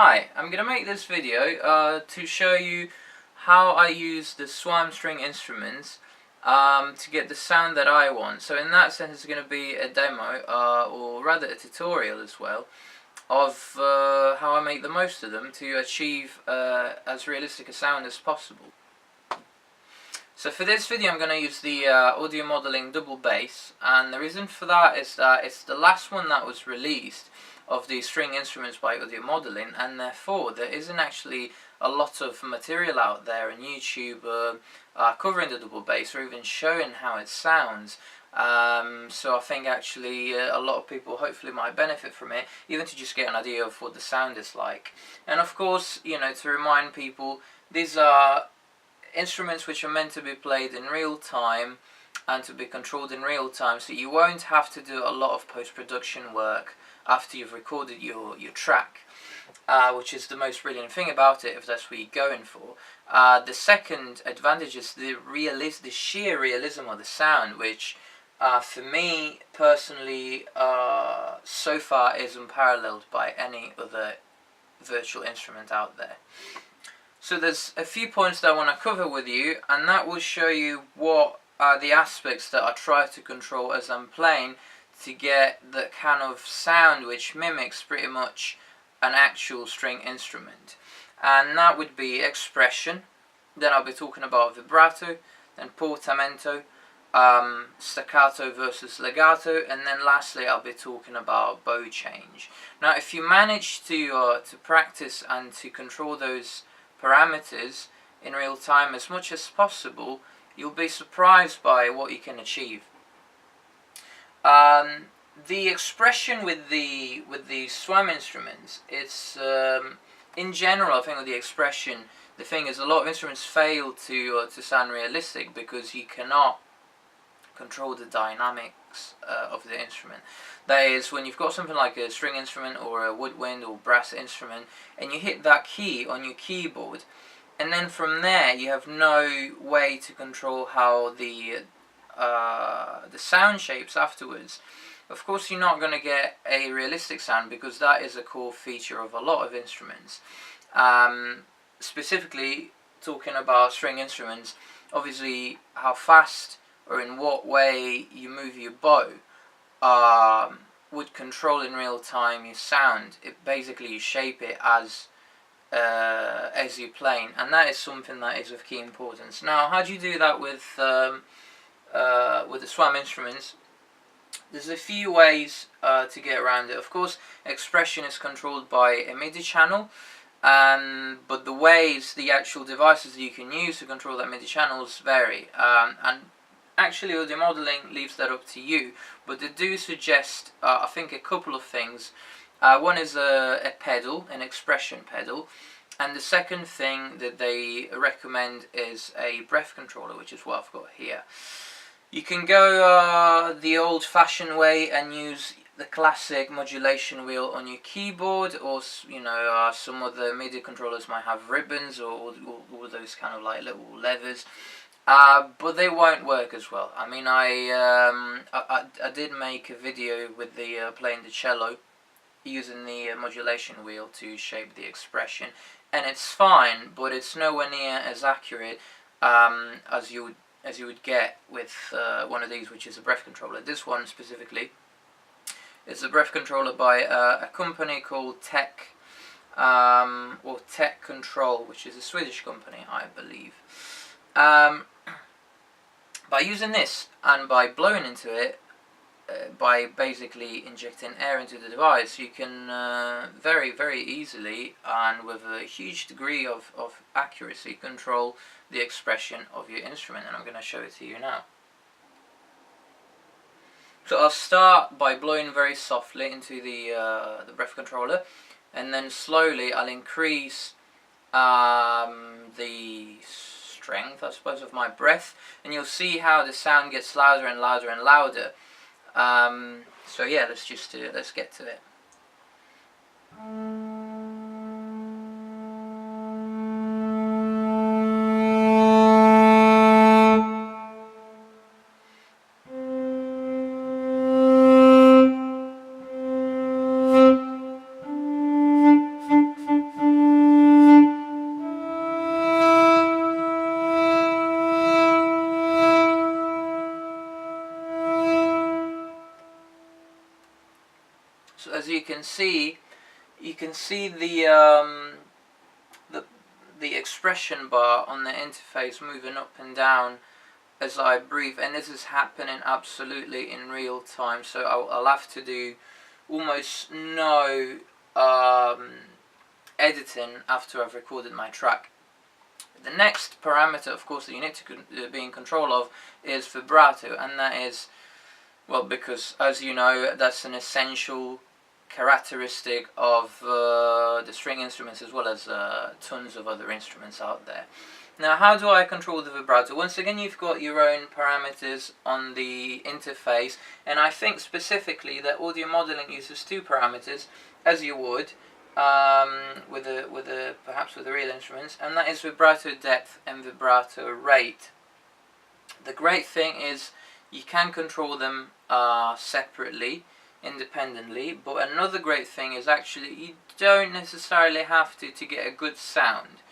Hi, I'm going to make this video to show you how I use the SWAM string instruments to get the sound that I want. So in that sense it's going to be a demo, or rather a tutorial as well, of how I make the most of them to achieve as realistic a sound as possible. So for this video I'm going to use the audio modeling double bass, and the reason for that is that it's the last one that was released of the string instruments by audio modeling, and therefore there isn't actually a lot of material out there on YouTube covering the double bass or even showing how it sounds. So I think actually a lot of people hopefully might benefit from it, even to just get an idea of what the sound is like. And of course, you know, to remind people, these are instruments which are meant to be played in real time and to be controlled in real time, so you won't have to do a lot of post-production work after you've recorded your track, which is the most brilliant thing about it if that's what you're going for. The second advantage is the sheer realism of the sound, which for me personally so far is unparalleled by any other virtual instrument out there. So there's a few points that I want to cover with you, and that will show you what are the aspects that I try to control as I'm playing to get the kind of sound which mimics pretty much an actual string instrument. And that would be expression, then I'll be talking about vibrato, then portamento, staccato versus legato, and then lastly I'll be talking about bow change. Now if you manage to practice and to control those parameters in real time as much as possible, you'll be surprised by what you can achieve. The expression with the SWAM instruments, it's in general, I think with the expression, the thing is a lot of instruments fail to sound realistic because you cannot control the dynamics of the instrument. That is, when you've got something like a string instrument or a woodwind or brass instrument and you hit that key on your keyboard, and then from there you have no way to control how the sound shapes afterwards. Of course you're not going to get a realistic sound, because that is a core feature of a lot of instruments. Specifically talking about string instruments, obviously how fast or in what way you move your bow would control in real time your sound. It basically, you shape it as you're playing, and that is something that is of key importance. Now, how do you do that with the SWAM instruments? There's a few ways to get around it. Of course, expression is controlled by a MIDI channel, but the ways, the actual devices that you can use to control that MIDI channels vary, and actually audio modeling leaves that up to you, but they do suggest I think a couple of things. One is a pedal, an expression pedal, and the second thing that they recommend is a breath controller, which is what I've got here. You can go the old-fashioned way and use the classic modulation wheel on your keyboard, or you know, some of the MIDI controllers might have ribbons or those kind of like little levers, but they won't work as well. I mean, I did make a video with the playing the cello using the modulation wheel to shape the expression, and it's fine, but it's nowhere near as accurate as you would get with one of these, which is a breath controller. This one specifically is a breath controller by a company called Tech Control, which is a Swedish company, I believe. By using this and by blowing into it, by basically injecting air into the device, you can very, very easily and with a huge degree of accuracy control the expression of your instrument, and I'm going to show it to you now. So I'll start by blowing very softly into the breath controller, and then slowly I'll increase the strength, I suppose, of my breath, and you'll see how the sound gets louder and louder and louder. So yeah, let's get to it. you can see the expression bar on the interface moving up and down as I breathe, and this is happening absolutely in real time. So I'll have to do almost no editing after I've recorded my track. The next parameter, of course, that you need to be in control of is vibrato, and that is, well, because as you know, that's an essential characteristic of the string instruments as well as tons of other instruments out there. Now, how do I control the vibrato? Once again, you've got your own parameters on the interface, and I think specifically that audio modeling uses two parameters, as you would perhaps with the real instruments, and that is vibrato depth and vibrato rate. The great thing is you can control them separately, independently, but another great thing is actually you don't necessarily have to get a good sound,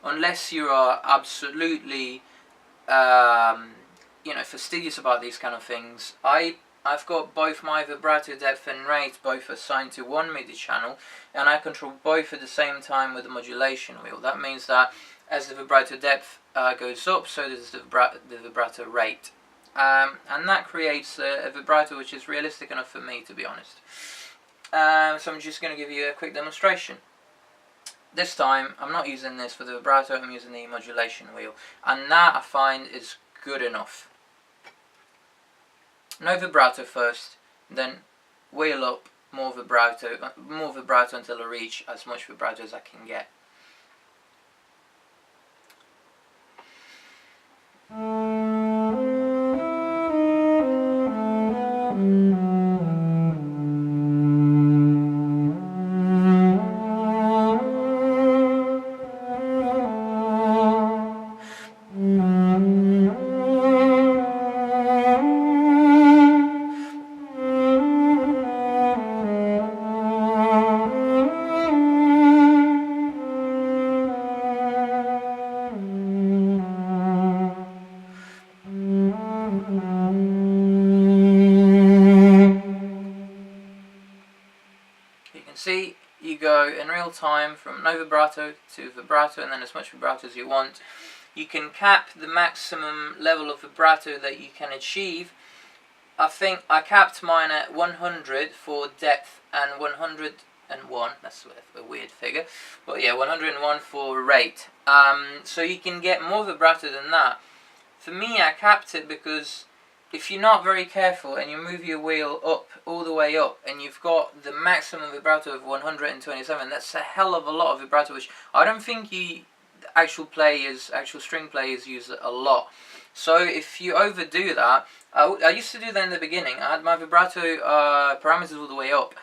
unless you are absolutely fastidious about these kind of things. I've got both my vibrato depth and rate both assigned to one MIDI channel, and I control both at the same time with the modulation wheel. That means that as the vibrato depth goes up, so does the vibrato rate. And that creates a vibrato which is realistic enough for me, to be honest. So I'm just going to give you a quick demonstration. This time I'm not using this for the vibrato, I'm using the modulation wheel, and that I find is good enough. No vibrato first, then wheel up, more vibrato until I reach as much vibrato as I can get. See, you go in real time from no vibrato to vibrato, and then as much vibrato as you want. You can cap the maximum level of vibrato that you can achieve. I think I capped mine at 100 for depth and 101, that's a weird figure, but yeah, 101 for rate. So you can get more vibrato than that. For me, I capped it because if you're not very careful and you move your wheel up, all the way up, and you've got the maximum vibrato of 127, that's a hell of a lot of vibrato, which I don't think actual string players use a lot. So if you overdo that, I used to do that in the beginning. I had my vibrato parameters all the way up,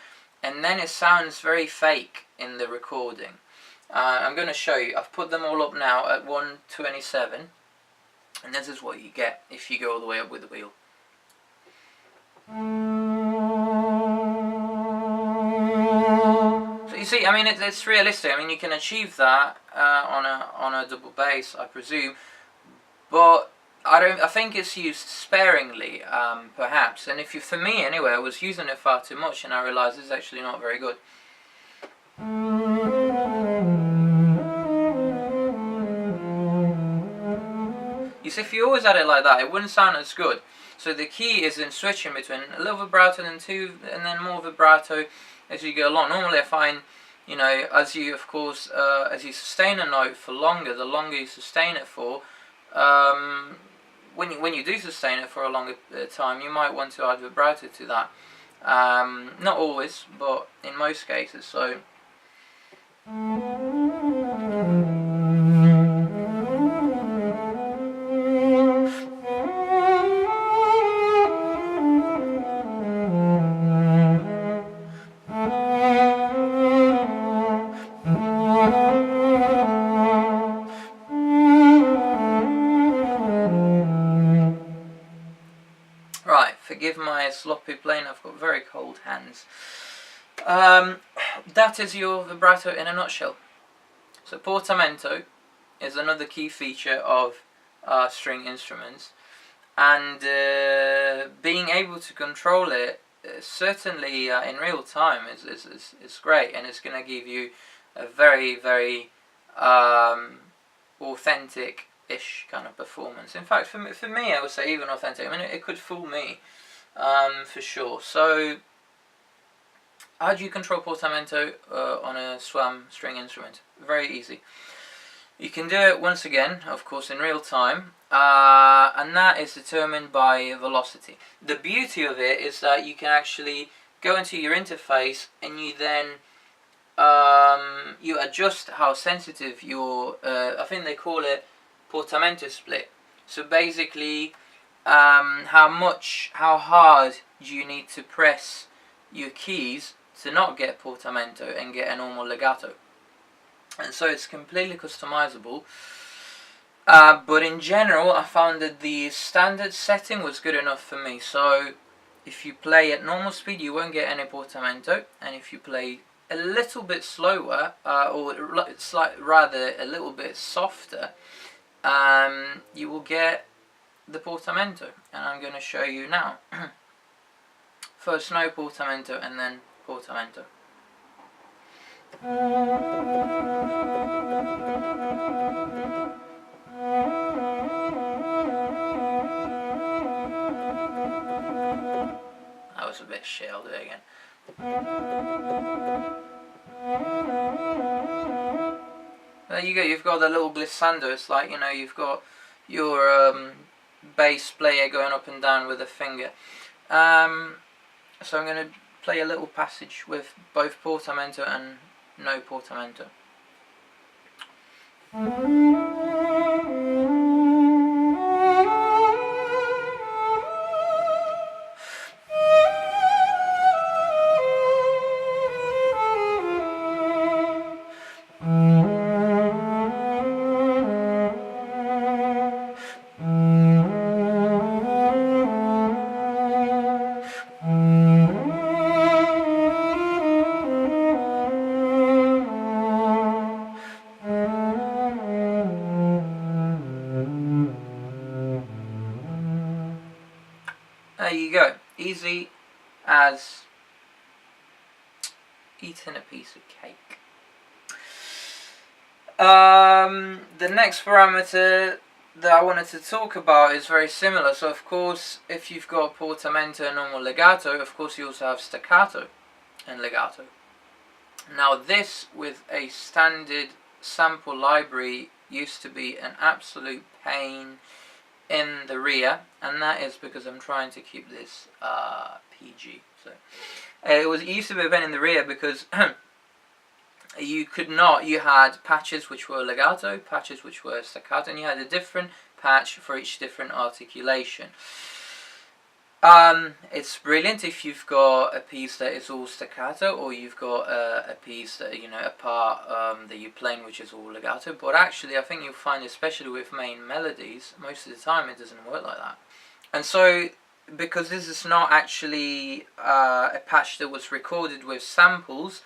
and then it sounds very fake in the recording. I'm going to show you. I've put them all up now at 127. And this is what you get if you go all the way up with the wheel. So you see, I mean, it's realistic. I mean, you can achieve that on a double bass, I presume, but I think it's used sparingly, perhaps. And for me anyway, I was using it far too much, and I realised it's actually not very good. You see, if you always had it like that, it wouldn't sound as good. So the key is in switching between a little vibrato and then more vibrato as you go along. Normally I find, as you sustain a note for longer, the longer you sustain it for, when you do sustain it for a longer time, you might want to add vibrato to that. Not always, but in most cases. So. Forgive my sloppy playing, I've got very cold hands. That is your vibrato in a nutshell. So portamento is another key feature of string instruments, and being able to control it certainly in real time is great, and it's going to give you a very, very authentic-ish kind of performance. In fact, for me, I would say even authentic. I mean, it could fool me, for sure. So, how do you control portamento on a SWAM string instrument? Very easy. You can do it once again, of course, in real time, and that is determined by velocity. The beauty of it is that you can actually go into your interface and you then you adjust how sensitive your, I think they call it portamento split. So basically, how hard do you need to press your keys to not get portamento and get a normal legato. And so it's completely customizable. But in general, I found that the standard setting was good enough for me. So if you play at normal speed, you won't get any portamento, and if you play a little bit slower, or rather a little bit softer, you will get the portamento, and I'm going to show you now. First no portamento and then portamento. That was a bit shit, I'll do it again. There you go, you've got the little glissando. It's like, you know, you've got your bass player going up and down with a finger. So I'm going to play a little passage with both portamento and no portamento. There you go, easy as eating a piece of cake. The next parameter that I wanted to talk about is very similar. So of course, if you've got portamento and normal legato, of course you also have staccato and legato. Now this, with a standard sample library, used to be an absolute pain in the rear, and that is because I'm trying to keep this PG. So it used to be a pain in the rear because you had patches which were legato, patches which were staccato, and you had a different patch for each different articulation. It's brilliant if you've got a piece that is all staccato, or you've got a piece that, you know, a part that you're playing which is all legato. But actually, I think you'll find, especially with main melodies, most of the time it doesn't work like that. And so, because this is not actually a patch that was recorded with samples,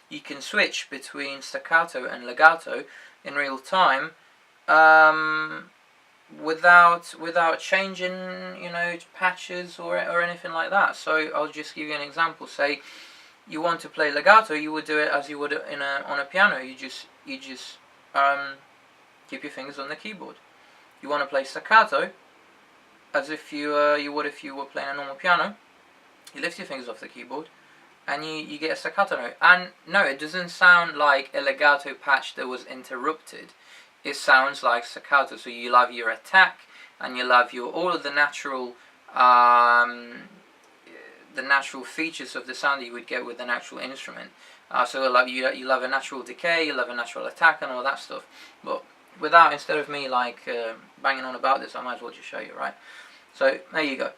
you can switch between staccato and legato in real time. Without changing, you know, patches or anything like that. So I'll just give you an example. Say you want to play legato, you would do it as you would on a piano. You just keep your fingers on the keyboard. You want to play staccato, as if you would if you were playing a normal piano. You lift your fingers off the keyboard, and you get a staccato note. And no, it doesn't sound like a legato patch that was interrupted. It sounds like staccato. So you'll have your attack, and you'll have all of the natural features of the sound that you would get with an actual instrument. So you'll have a natural decay, you'll have a natural attack, and all that stuff. But instead of me like banging on about this, I might as well just show you, right? So there you go.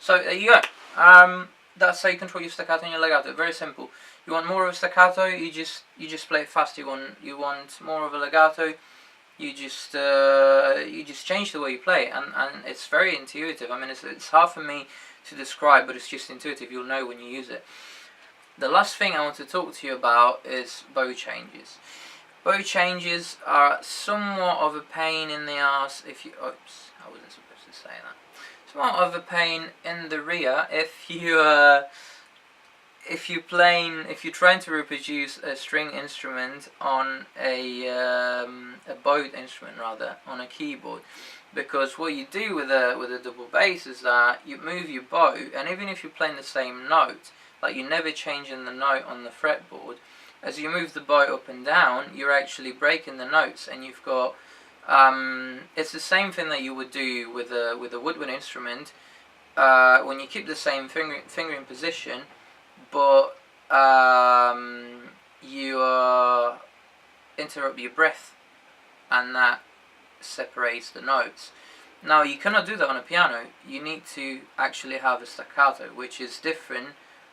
So there you go. That's how you control your staccato and your legato. Very simple. You want more of a staccato, you just play it fast. You want more of a legato, you just change the way you play it, and it's very intuitive. I mean, it's hard for me to describe, but it's just intuitive. You'll know when you use it. The last thing I want to talk to you about is bow changes. Bow changes are somewhat of a pain in the ass if you. Oops, I wasn't supposed to say that. Somewhat of a pain in the rear if you're trying to reproduce a string instrument on a bowed instrument, rather, on a keyboard, because what you do with a double bass is that you move your bow, and even if you're playing the same note, like you're never changing the note on the fretboard, as you move the bow up and down, you're actually breaking the notes, and you've got it's the same thing that you would do with a woodwind instrument when you keep the same fingering position, but you interrupt your breath, and that separates the notes. Now, you cannot do that on a piano. You need to actually have a staccato, which is different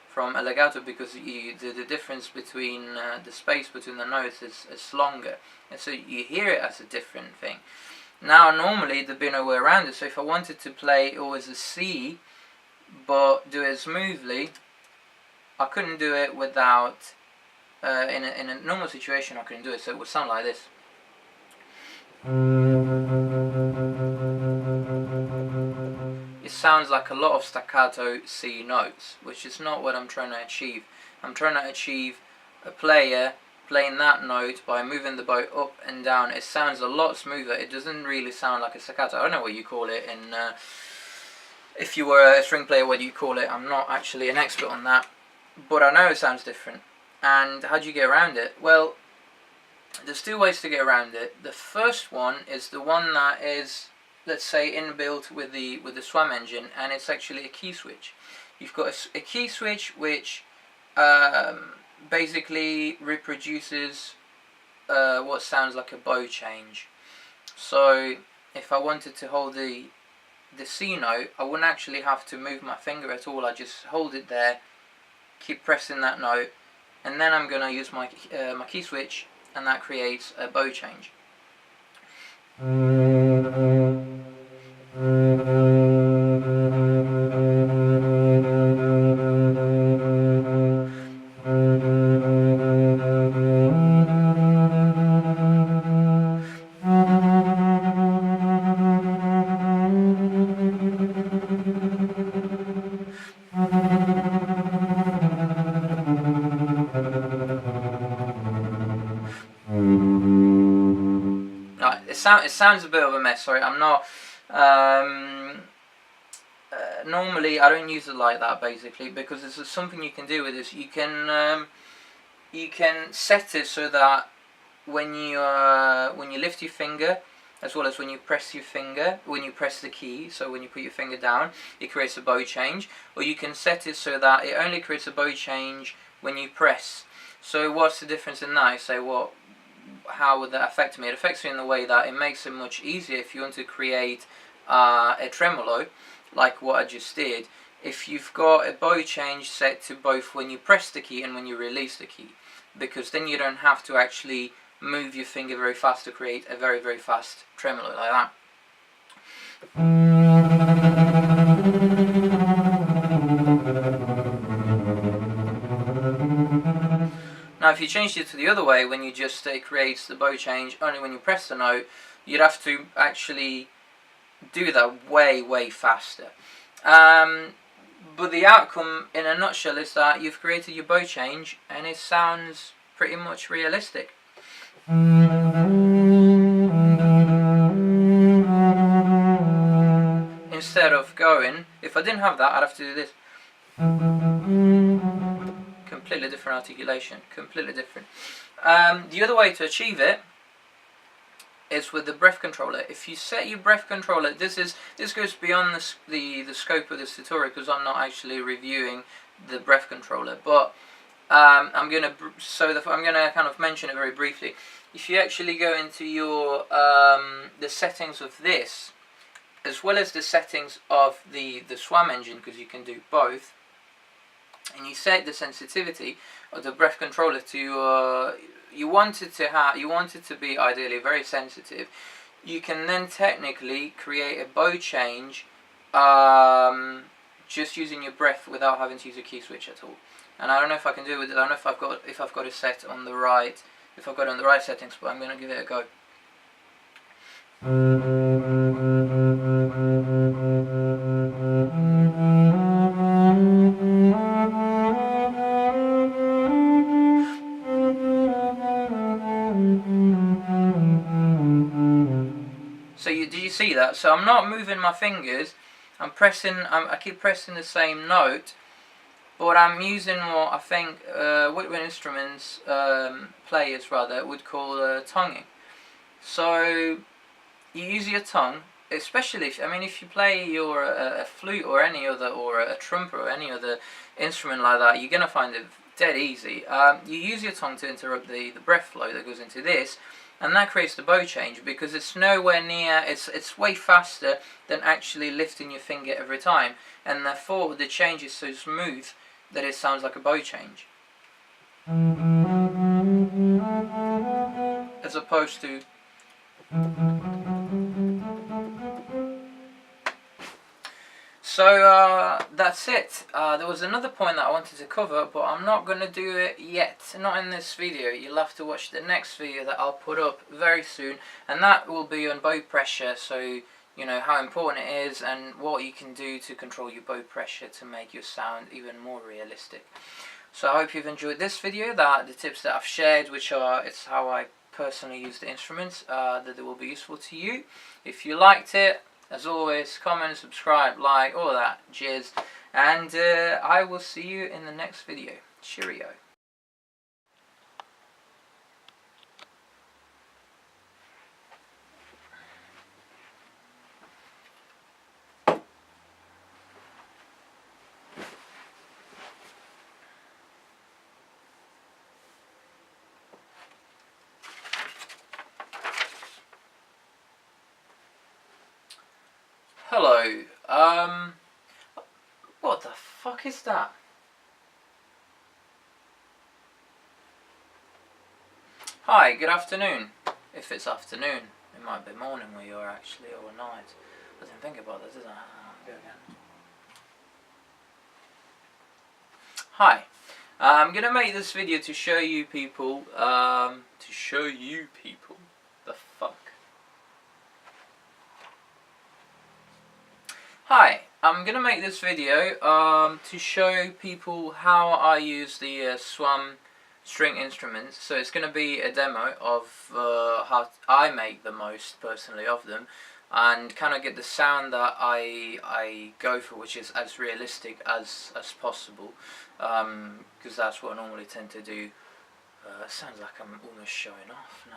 from a legato, because the difference between the space between the notes is longer, and so you hear it as a different thing. Now, normally there'd be no way around it, so if I wanted to play always a C but do it smoothly, I couldn't do it without in a normal situation I couldn't do it, so it would sound like this. It sounds like a lot of staccato C notes, which is not what I'm trying to achieve. I'm trying to achieve a player playing that note by moving the bow up and down. It sounds a lot smoother. It doesn't really sound like a staccato. I don't know what you call it in if you were a string player, what do you call it? I'm not actually an expert on that, but I know it sounds different. And how do you get around it? Well, there's two ways to get around it. The first one is the one that is, let's say, inbuilt with the SWAM engine, and it's actually a key switch. You've got a key switch which basically reproduces what sounds like a bow change. So if I wanted to hold the C note, I wouldn't actually have to move my finger at all. I just hold it there, keep pressing that note, and then I'm going to use my key switch, and that creates a bow change. It sounds a bit of a mess, sorry, I'm not, normally I don't use it like that, basically, because there's something you can do with this. You can set it so that when you lift your finger, as well as when you press your finger, when you press the key, so when you put your finger down, it creates a bow change, or you can set it so that it only creates a bow change when you press. So what's the difference in that? You say, well, how would that affect me? It affects me in the way that it makes it much easier if you want to create a tremolo, like what I just did, if you've got a bow change set to both when you press the key and when you release the key, because then you don't have to actually move your finger very fast to create a very, very fast tremolo like that. Now if you changed it to the other way, when you just create the bow change only when you press the note, you'd have to actually do that way, way faster. But the outcome in a nutshell is that you've created your bow change and it sounds pretty much realistic. Instead of going, if I didn't have that, I'd have to do this. Completely different articulation, completely different. The other way to achieve it is with the breath controller. If you set your breath controller, this goes beyond the scope of this tutorial, because I'm not actually reviewing the breath controller, but I'm gonna kind of mention it very briefly. If you actually go into your the settings of this, as well as the settings of the SWAM engine, because you can do both, and you set the sensitivity of the breath controller to you want it to be ideally very sensitive. You can then technically create a bow change just using your breath without having to use a key switch at all. And I don't know if I can do it with it. I don't know if I've got it set on the right, if I've got it on the right settings, but I'm going to give it a go. So did you see that? So I'm not moving my fingers. I keep pressing the same note, but I'm using what I think woodwind instruments players rather would call tonguing. So you use your tongue, especially if you play your a flute or any other, or a trumpet or any other instrument like that, you're gonna find it dead easy. You use your tongue to interrupt the breath flow that goes into this, and that creates the bow change, because it's nowhere near, it's way faster than actually lifting your finger every time, and therefore the change is so smooth that it sounds like a bow change, as opposed to So that's it. There was another point that I wanted to cover, but I'm not going to do it yet. Not in this video. You'll have to watch the next video that I'll put up very soon, and that will be on bow pressure, so you know how important it is and what you can do to control your bow pressure to make your sound even more realistic. So I hope you've enjoyed this video, the tips that I've shared, which are it's how I personally use the instruments, that they will be useful to you. If you liked it, as always, comment, subscribe, like, all that jizz, and I will see you in the next video. Cheerio. Hello, what the fuck is that? Hi, good afternoon. If it's afternoon, it might be morning where you are actually, or night. I didn't think about that, did I? Go again. Hi, I'm gonna make this video to show you people, the fuck. Hi, I'm gonna make this video to show people how I use the SWAM string instruments. So it's gonna be a demo of how I make the most personally of them, and kind of get the sound that I go for, which is as realistic as possible, because that's what I normally tend to do. Sounds like I'm almost showing off. No.